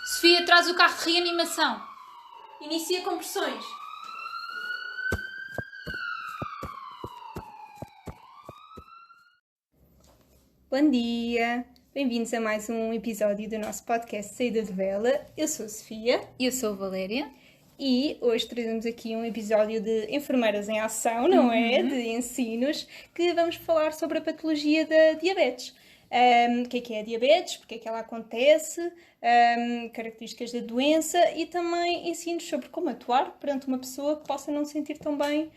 Sofia, traz o carro de reanimação. Inicia compressões. Bom dia! Bem-vindos a mais um episódio do nosso podcast Saída de Vela. Eu sou a Sofia. Eu sou a Valéria. E hoje trazemos aqui um episódio de Enfermeiras em Ação, não é? De ensinos, que vamos falar sobre a patologia da diabetes. O que é a diabetes, porque é que ela acontece, características da doença e também ensinos sobre como atuar perante uma pessoa que possa não se sentir tão bem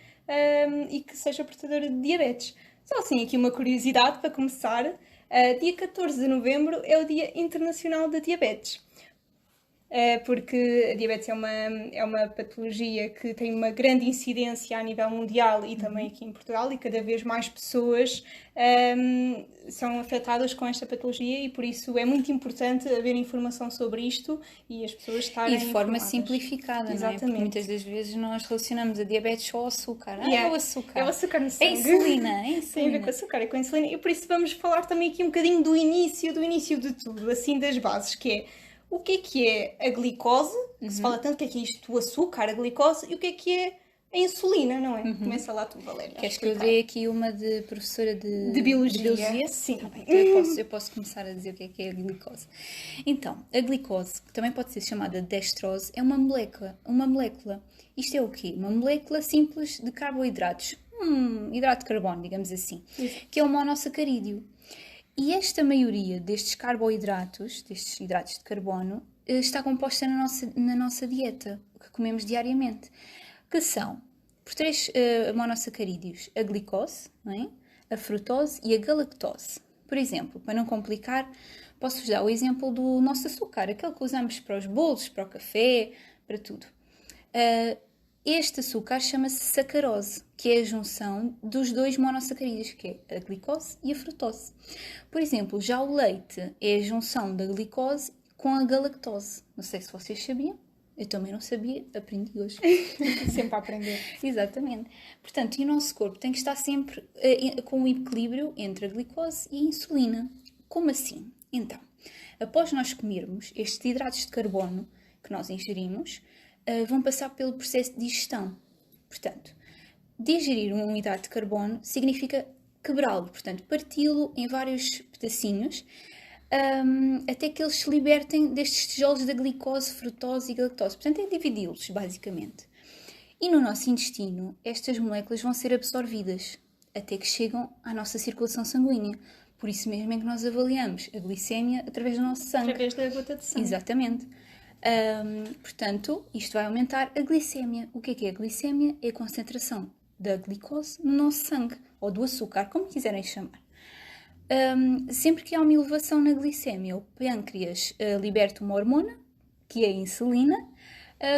e que seja portadora de diabetes. Só assim, aqui uma curiosidade para começar. Dia 14 de novembro é o Dia Internacional da Diabetes. Porque a diabetes é uma patologia que tem uma grande incidência a nível mundial e também aqui em Portugal, e cada vez mais pessoas são afetadas com esta patologia, e por isso é muito importante haver informação sobre isto e as pessoas estarem E de forma informadas. simplificada, Exatamente. não é? Porque muitas das vezes nós relacionamos a diabetes ao açúcar. Yeah. É o açúcar. É o açúcar no É sangue. insulina, é Tem a ver insulina. com açúcar, é com a insulina, e por isso vamos falar também aqui um bocadinho do início de tudo, assim, das bases, que é o que é a glicose, que se fala tanto, o que é isto, o açúcar, a glicose, e o que é a insulina, não é? Começa lá tu, Valéria. a Queres que eu explicar. dê aqui uma de professora de biologia? Sim. Tá bem, então eu posso começar a dizer o que é a glicose. Então, a glicose, que também pode ser chamada destrose, é uma molécula. Isto é o quê? Uma molécula simples de carboidratos. Hidrato de carbono, digamos assim. Que é o monossacarídeo. E esta maioria destes carboidratos, destes hidratos de carbono, está composta na nossa dieta, o que comemos diariamente, que são, por três monossacarídeos, a glicose, não é? A frutose e a galactose. Por exemplo, para não complicar, posso-vos dar o exemplo do nosso açúcar, aquele que usamos para os bolos, para o café, para tudo. Este açúcar chama-se sacarose, que é a junção dos dois monossacarídeos, que é a glicose e a frutose. Por exemplo, já o leite é a junção da glicose com a galactose. Não sei se vocês sabiam, eu também não sabia, aprendi hoje. Sempre a aprender. Exatamente. Portanto, e o nosso corpo tem que estar sempre com um equilíbrio entre a glicose e a insulina. Como assim? Então, após nós comermos estes hidratos de carbono que nós ingerimos, vão passar pelo processo de digestão. Portanto, digerir um hidrato de carbono significa quebrá-lo, portanto, parti-lo em vários pedacinhos, até que eles se libertem destes tijolos da glicose, frutose e galactose. Portanto, é dividi-los, basicamente. E no nosso intestino, estas moléculas vão ser absorvidas até que chegam à nossa circulação sanguínea. Por isso mesmo é que nós avaliamos a glicémia através do nosso sangue. Através da gota de sangue. Exatamente. Portanto, isto vai aumentar a glicémia. O que é a glicémia? É a concentração da glicose no nosso sangue, ou do açúcar, como quiserem chamar. Sempre que há uma elevação na glicémia, o pâncreas liberta uma hormona, que é a insulina,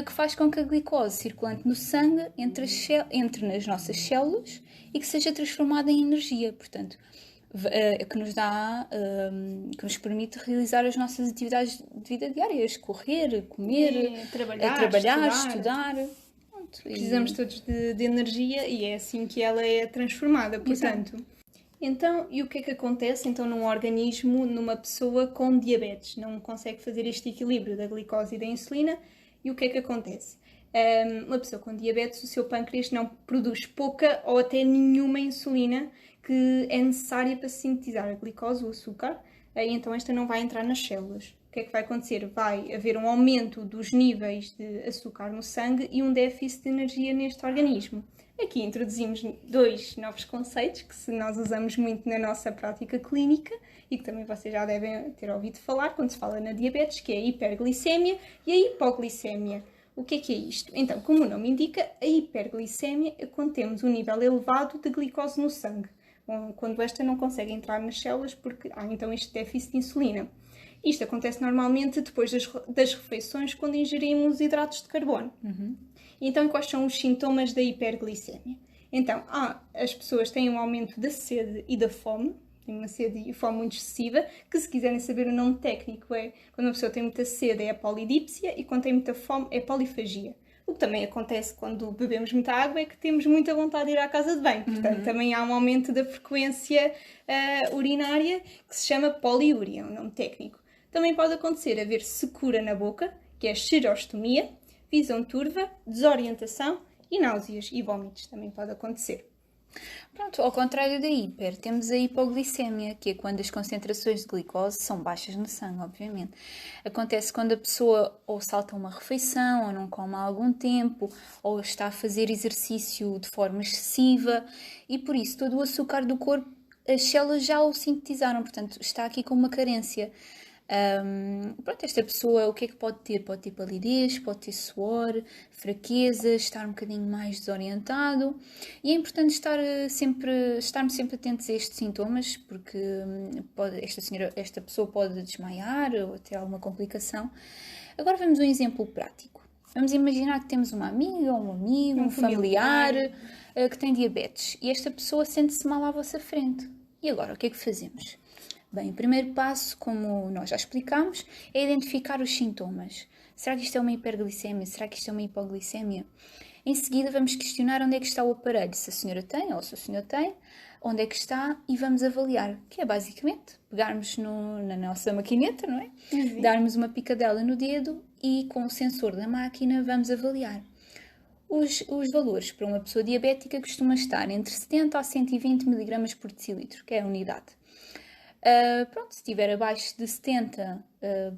que faz com que a glicose circulante no sangue entre nas nossas células e que seja transformada em energia. Portanto, que nos permite realizar as nossas atividades de vida diárias, correr, comer, trabalhar, estudar. Pronto, Precisamos todos de energia e é assim que ela é transformada, portanto. Então, e o que é que acontece então num organismo, numa pessoa com diabetes? Não consegue fazer este equilíbrio da glicose e da insulina, e o que é que acontece? Uma pessoa com diabetes, o seu pâncreas não produz pouca ou até nenhuma insulina que é necessária para sintetizar a glicose, o açúcar, e então esta não vai entrar nas células. O que é que vai acontecer? Vai haver um aumento dos níveis de açúcar no sangue e um déficit de energia neste organismo. Aqui introduzimos dois novos conceitos que nós usamos muito na nossa prática clínica e que também vocês já devem ter ouvido falar quando se fala na diabetes, que é a hiperglicemia e a hipoglicemia. O que é isto? Então, como o nome indica, a hiperglicemia é quando temos um nível elevado de glicose no sangue, quando esta não consegue entrar nas células porque há então este déficit de insulina. Isto acontece normalmente depois das refeições, quando ingerimos hidratos de carbono. Então, quais são os sintomas da hiperglicemia? Então, as pessoas têm um aumento da sede e da fome, têm uma sede e fome muito excessiva, que se quiserem saber o nome técnico é, quando uma pessoa tem muita sede é a polidípsia e quando tem muita fome é polifagia. O que também acontece quando bebemos muita água é que temos muita vontade de ir à casa de banho. Portanto, também há um aumento da frequência urinária que se chama poliúria, é um nome técnico. Também pode acontecer haver secura na boca, que é xerostomia, visão turva, desorientação e náuseas e vômitos também pode acontecer. Pronto, ao contrário da hiper, temos a hipoglicemia, que é quando as concentrações de glicose são baixas no sangue, obviamente. Acontece quando a pessoa ou salta uma refeição, ou não come há algum tempo, ou está a fazer exercício de forma excessiva, e por isso todo o açúcar do corpo, as células já o sintetizaram, portanto está aqui com uma carência. Pronto, esta pessoa, o que é que pode ter? Pode ter palidez, pode ter suor, fraqueza, estar um bocadinho mais desorientado. E é importante estarmos sempre atentos a estes sintomas, porque esta pessoa pode desmaiar ou ter alguma complicação. Agora vamos a um exemplo prático. Vamos imaginar que temos uma amiga, ou um amigo, um familiar que tem diabetes e esta pessoa sente-se mal à vossa frente. E agora, o que é que fazemos? Bem, o primeiro passo, como nós já explicámos, é identificar os sintomas. Será que isto é uma hiperglicemia? Será que isto é uma hipoglicemia? Em seguida, vamos questionar onde é que está o aparelho, se a senhora tem ou se o senhor tem, onde é que está e vamos avaliar, que é basicamente pegarmos na nossa maquineta, não é? Uhum. Darmos uma picadela no dedo e com o sensor da máquina vamos avaliar. Os valores para uma pessoa diabética costumam estar entre 70 a 120 mg por decilitro, que é a unidade. Pronto, se estiver abaixo de 70,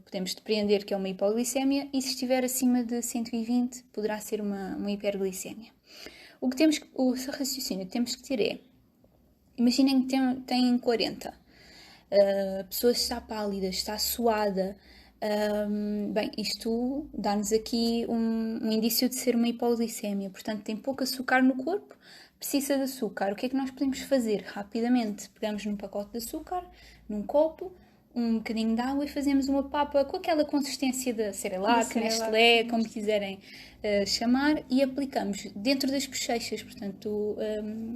podemos depreender que é uma hipoglicemia e se estiver acima de 120, poderá ser uma hiperglicemia. O raciocínio que temos que ter é, imaginem que têm 40, a pessoa está pálida, está suada, bem, isto dá-nos aqui um indício de ser uma hipoglicemia, portanto tem pouco açúcar no corpo, precisa de açúcar. O que é que nós podemos fazer? Rapidamente pegamos num pacote de açúcar, num copo, um bocadinho de água e fazemos uma papa com aquela consistência da Cerelac, Nestlé, como quiserem chamar, e aplicamos dentro das bochechas, portanto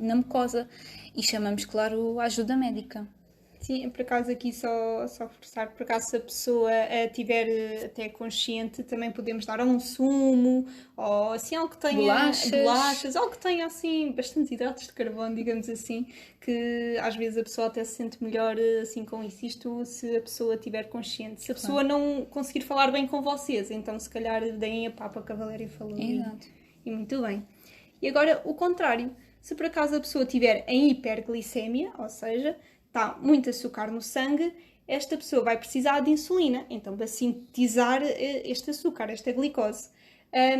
na mucosa, e chamamos, claro, a ajuda médica. Sim, por acaso aqui só reforçar, por acaso se a pessoa estiver até consciente, também podemos dar um sumo, ou assim algo que tenha bolachas, algo que tenha assim bastantes hidratos de carbono, digamos assim, que às vezes a pessoa até se sente melhor assim com isso, isto se a pessoa estiver consciente. Se a pessoa não conseguir falar bem com vocês, então se calhar deem a papa que a Valéria falou. Exato. E muito bem. E agora o contrário, se por acaso a pessoa estiver em hiperglicemia, ou seja, está muito açúcar no sangue, esta pessoa vai precisar de insulina, então para sintetizar este açúcar, esta glicose.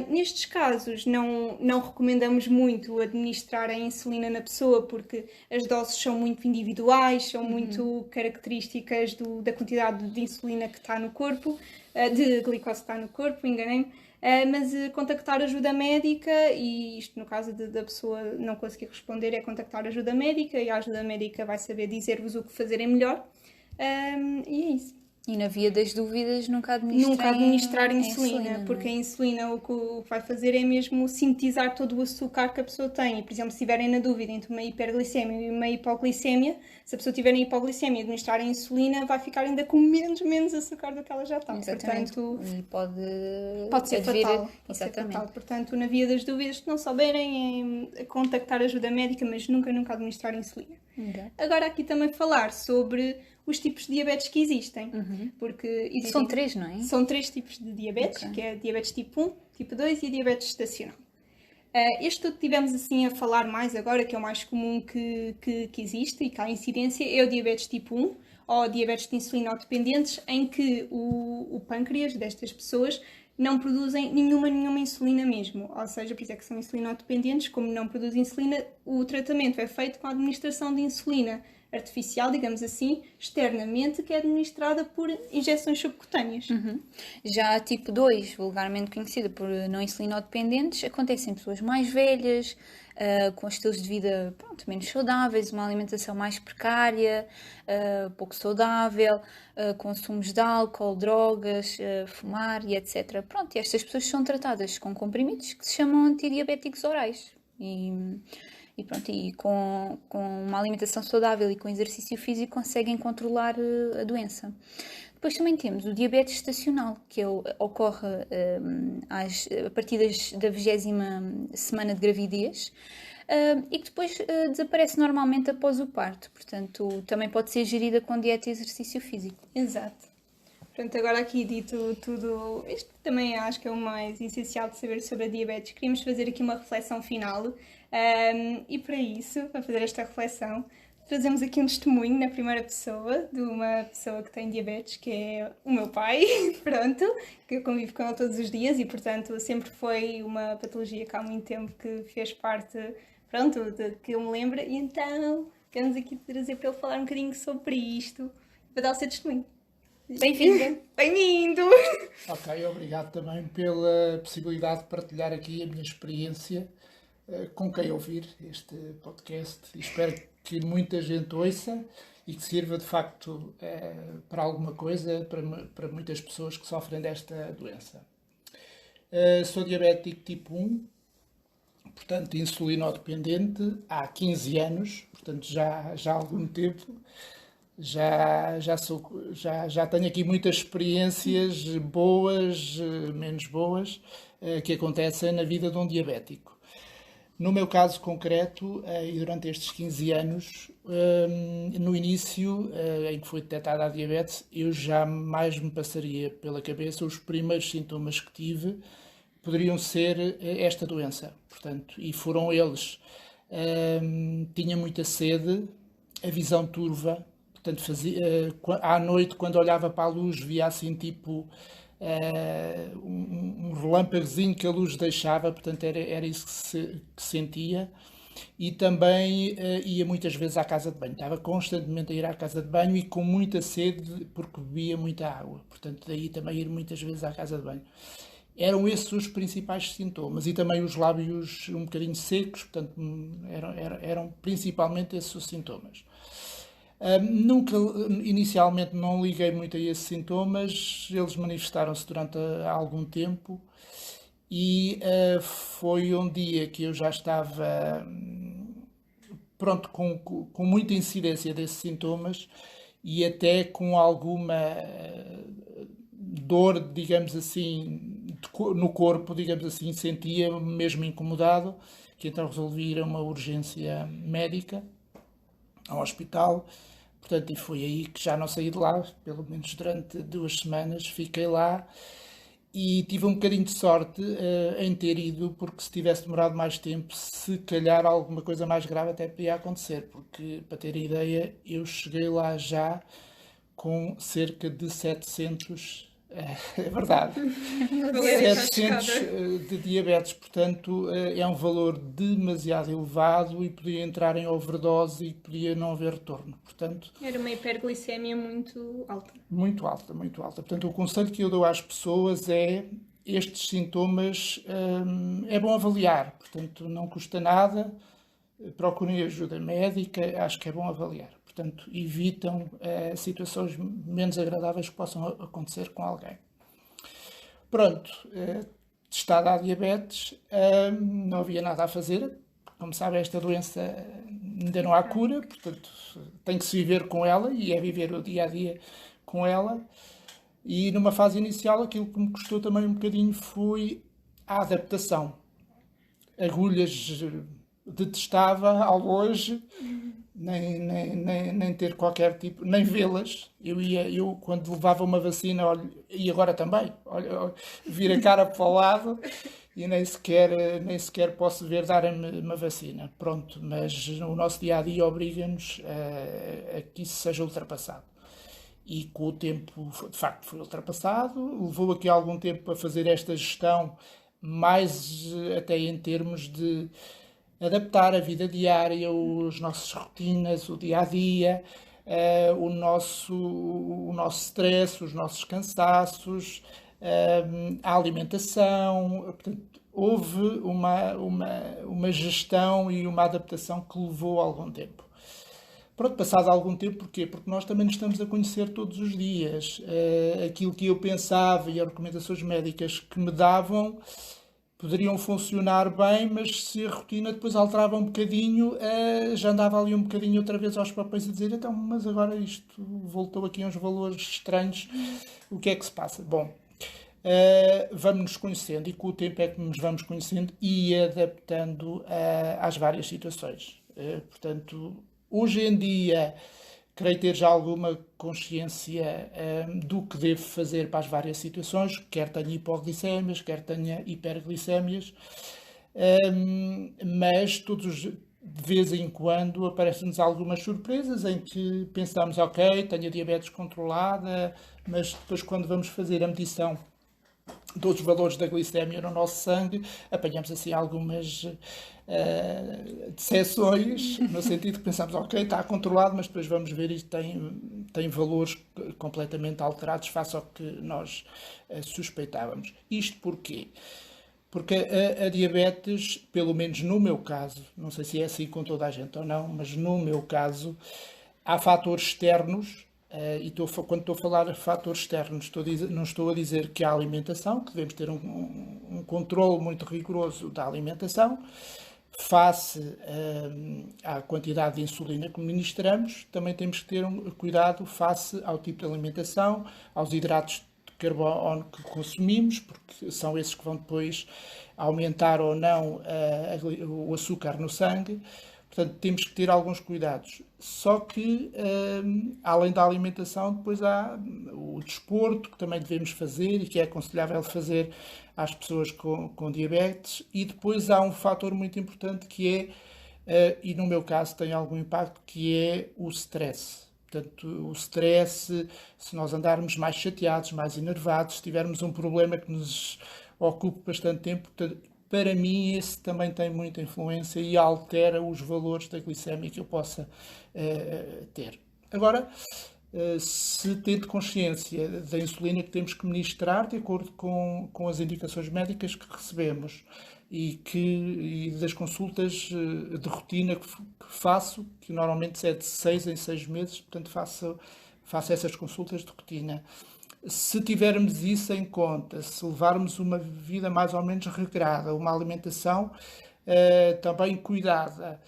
Nestes casos não recomendamos muito administrar a insulina na pessoa porque as doses são muito individuais, são muito características da quantidade de insulina que está no corpo, de glicose que está no corpo, enganei-me. Mas contactar ajuda médica, e isto no caso da pessoa não conseguir responder é contactar ajuda médica e a ajuda médica vai saber dizer-vos o que fazerem melhor, e é isso. E na via das dúvidas nunca administrar insulina, porque a insulina o que vai fazer é mesmo sintetizar todo o açúcar que a pessoa tem. E, por exemplo, se estiverem na dúvida entre uma hiperglicemia e uma hipoglicemia, se a pessoa tiver em hipoglicemia e administrar a insulina, vai ficar ainda com menos açúcar do que ela já está. Exatamente. Portanto, e pode ser fatal. Pode ser Exatamente. fatal. Portanto, na via das dúvidas, se não souberem, é contactar ajuda médica, mas nunca administrar insulina. Exato. Agora aqui também falar sobre os tipos de diabetes que existem. Porque São 3, não é? São 3 tipos de diabetes, Ok. que é diabetes tipo 1, tipo 2 e diabetes estacional. Este que tivemos assim a falar mais agora, que é o mais comum que existe e que há incidência, é o diabetes tipo 1, ou diabetes de insulino-dependentes, em que o pâncreas destas pessoas não produzem nenhuma insulina mesmo. Ou seja, por isso é que são insulino-dependentes, como não produzem insulina, o tratamento é feito com a administração de insulina artificial, digamos assim, externamente, que é administrada por injeções subcutâneas. Já tipo 2, vulgarmente conhecida por não insulinodependentes, acontece em pessoas mais velhas, com estilos de vida menos saudáveis, uma alimentação mais precária, pouco saudável, consumos de álcool, drogas, fumar e etc. Pronto, e estas pessoas são tratadas com comprimidos que se chamam antidiabéticos orais. E pronto, e com uma alimentação saudável e com exercício físico conseguem controlar a doença. Depois também temos o diabetes estacional, que ocorre a partir da 20ª semana de gravidez e que depois desaparece normalmente após o parto. Portanto, também pode ser gerida com dieta e exercício físico. Exato. Pronto, agora aqui dito tudo, isto também acho que é o mais essencial de saber sobre a diabetes. Queríamos fazer aqui uma reflexão final e para isso, para fazer esta reflexão, trazemos aqui um testemunho na primeira pessoa de uma pessoa que tem diabetes, que é o meu pai, pronto, que eu convivo com ele todos os dias e, portanto, sempre foi uma patologia que há muito tempo que fez parte, pronto, de que eu me lembro. E então, queremos aqui trazer para ele falar um bocadinho sobre isto, para dar o seu testemunho. Bem-vinda! Bem-vindo! Ok, obrigado também pela possibilidade de partilhar aqui a minha experiência com quem ouvir este podcast. Espero que muita gente ouça e que sirva de facto para alguma coisa, para muitas pessoas que sofrem desta doença. Sou diabético tipo 1, portanto insulinodependente há 15 anos, portanto já há algum tempo. Já tenho aqui muitas experiências boas, menos boas, que acontecem na vida de um diabético. No meu caso concreto, e durante estes 15 anos, no início em que foi detectada a diabetes, eu jamais me passaria pela cabeça os primeiros sintomas que tive poderiam ser esta doença. Portanto, e foram eles. Tinha muita sede, a visão turva. Portanto, à noite, quando olhava para a luz, via assim tipo um relâmpagozinho que a luz deixava, portanto era isso que sentia. E também ia muitas vezes à casa de banho, estava constantemente a ir à casa de banho e com muita sede porque bebia muita água, portanto daí também ir muitas vezes à casa de banho. Eram esses os principais sintomas e também os lábios um bocadinho secos, portanto eram principalmente esses os sintomas. Inicialmente não liguei muito a esses sintomas, eles manifestaram-se durante algum tempo e foi um dia que eu já estava pronto, com muita incidência desses sintomas e até com alguma dor, digamos assim, no corpo, digamos assim, sentia-me mesmo incomodado, que então resolvi ir a uma urgência médica ao hospital, portanto, e foi aí que já não saí de lá, pelo menos durante 2 semanas, fiquei lá e tive um bocadinho de sorte em ter ido, porque se tivesse demorado mais tempo, se calhar alguma coisa mais grave até podia acontecer, porque, para ter ideia, eu cheguei lá já com cerca de 700 é verdade. 700 de diabetes, portanto, é um valor demasiado elevado e podia entrar em overdose e podia não haver retorno. Portanto, era uma hiperglicemia muito alta. Muito alta, muito alta. Portanto, o conselho que eu dou às pessoas é estes sintomas é bom avaliar. Portanto, não custa nada, procurem ajuda médica, acho que é bom avaliar. Portanto, evitam situações menos agradáveis que possam acontecer com alguém. Pronto, testada a diabetes, não havia nada a fazer. Como sabem, esta doença ainda não há cura, portanto, tem que se viver com ela e é viver o dia a dia com ela. E numa fase inicial, aquilo que me custou também um bocadinho foi a adaptação. Agulhas detestava ao longe, nem ter qualquer tipo, nem vê-las. Eu quando levava uma vacina, e agora também, viro a cara para o lado e nem sequer posso ver darem-me uma vacina. Pronto, mas o nosso dia-a-dia obriga-nos a que isso seja ultrapassado. E com o tempo, de facto, foi ultrapassado. Levou aqui algum tempo para fazer esta gestão, mais até em termos de adaptar a vida diária, as nossas rotinas, o dia-a-dia, o nosso stress, os nossos cansaços, a alimentação. Portanto, houve uma gestão e uma adaptação que levou algum tempo. Pronto, passado algum tempo, porquê? Porque nós também nos estamos a conhecer todos os dias. Aquilo que eu pensava e as recomendações médicas que me davam poderiam funcionar bem, mas se a rotina depois alterava um bocadinho, já andava ali um bocadinho outra vez aos papéis a dizer, então, mas agora isto voltou aqui a uns valores estranhos, o que é que se passa? Bom, vamos nos conhecendo e com o tempo é que nos vamos conhecendo e adaptando às várias situações. Portanto, hoje em dia, creio ter já alguma consciência do que devo fazer para as várias situações, quer tenha hipoglicémias, quer tenha hiperglicémias, mas de vez em quando aparecem-nos algumas surpresas em que pensamos, ok, tenho a diabetes controlada, mas depois quando vamos fazer a medição dos valores da glicémia no nosso sangue, apanhamos assim algumas decepções, no sentido que pensamos, ok, está controlado, mas depois vamos ver e tem valores completamente alterados face ao que nós suspeitávamos. Isto porquê? Porque a diabetes, pelo menos no meu caso, não sei se é assim com toda a gente ou não, mas no meu caso, há fatores externos. E quando estou a falar de fatores externos, não estou a dizer que há alimentação, que devemos ter um controle muito rigoroso da alimentação, face à quantidade de insulina que ministramos, também temos que ter cuidado face ao tipo de alimentação, aos hidratos de carbono que consumimos, porque são esses que vão depois aumentar ou não o açúcar no sangue. Portanto, temos que ter alguns cuidados. Só que, além da alimentação, depois há o desporto que também devemos fazer e que é aconselhável fazer às pessoas com diabetes. E depois há um fator muito importante que é, e no meu caso tem algum impacto, que é o stress. Portanto, o stress, se nós andarmos mais chateados, mais enervados, se tivermos um problema que nos ocupe bastante tempo, portanto, para mim, esse também tem muita influência e altera os valores da glicemia que eu possa ter. Agora, se tendo consciência da insulina que temos que ministrar de acordo com as indicações médicas que recebemos e das consultas de rotina que faço, que normalmente é de 6 em 6 meses, portanto faço essas consultas de rotina. Se tivermos isso em conta, se levarmos uma vida mais ou menos regrada, uma alimentação também cuidada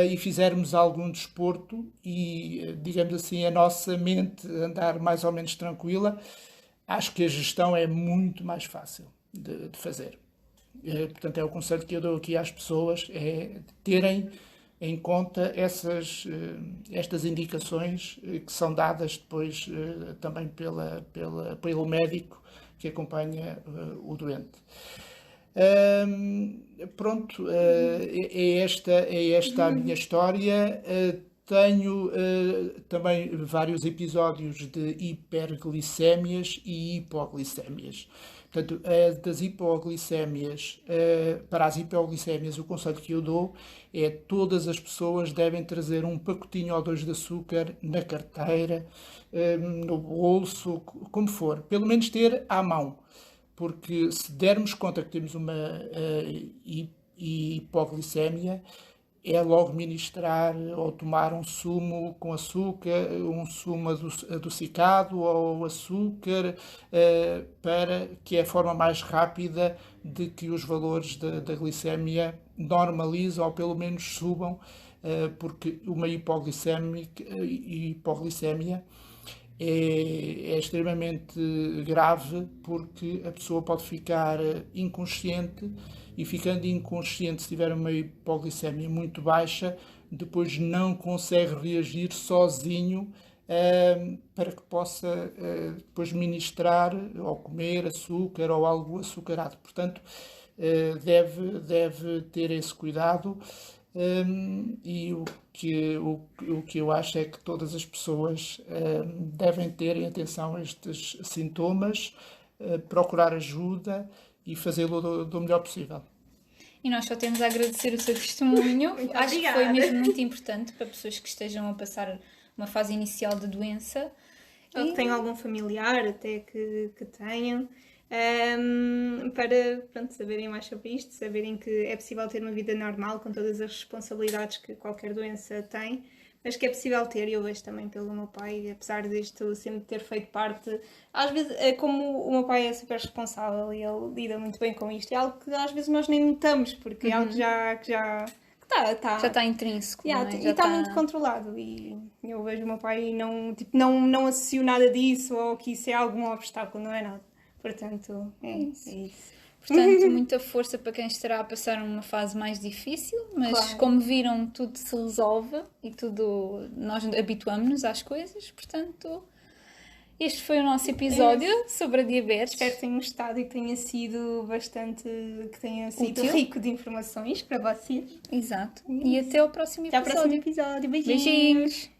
e fizermos algum desporto e, digamos assim, a nossa mente andar mais ou menos tranquila, acho que a gestão é muito mais fácil de fazer. Portanto, é o conselho que eu dou aqui às pessoas, é terem em conta estas indicações que são dadas depois também pelo médico que acompanha o doente. Pronto, é esta a minha história. Tenho também vários episódios de hiperglicémias e hipoglicémias. Portanto, das hipoglicémias, para as hipoglicémias, o conselho que eu dou é todas as pessoas devem trazer um pacotinho ou dois de açúcar na carteira, no bolso, como for. Pelo menos ter à mão. Porque se dermos conta que temos uma hipoglicémia, é logo ministrar ou tomar um sumo com açúcar, um sumo adocicado ou açúcar, para que é a forma mais rápida de que os valores da glicémia normalizem ou pelo menos subam, porque uma hipoglicémia é extremamente grave, porque a pessoa pode ficar inconsciente e, ficando inconsciente, se tiver uma hipoglicemia muito baixa, depois não consegue reagir sozinho para que possa depois ministrar ou comer açúcar ou algo açucarado. Portanto, deve ter esse cuidado. E o que eu acho é que todas as pessoas devem ter em atenção a estes sintomas, procurar ajuda e fazê-lo do melhor possível. E nós só temos a agradecer o seu testemunho. Muito Acho obrigada. que foi mesmo muito importante para pessoas que estejam a passar uma fase inicial de doença. Ou que tenham algum familiar até que tenham. Para saberem mais sobre isto, saberem que é possível ter uma vida normal com todas as responsabilidades que qualquer doença tem, mas que é possível ter. E eu vejo também pelo meu pai, apesar disto sempre ter feito parte, às vezes é como o meu pai é super responsável e ele lida muito bem com isto, é algo que às vezes nós nem notamos, porque é algo que já está intrínseco, não é? E está muito controlado, e eu vejo o meu pai e não associo nada disso ou que isso é algum obstáculo, não é nada. Portanto, é isso. Portanto, muita força para quem estará a passar uma fase mais difícil, mas Claro. como viram, tudo se resolve e tudo nós habituamos-nos às coisas. Portanto, este foi o nosso episódio sobre a diabetes. Espero que tenham gostado e que tenha sido bastante, que tenha sido Útil. rico de informações para vocês. Exato. E até ao próximo Até ao episódio. próximo episódio. Beijinhos. Beijinhos.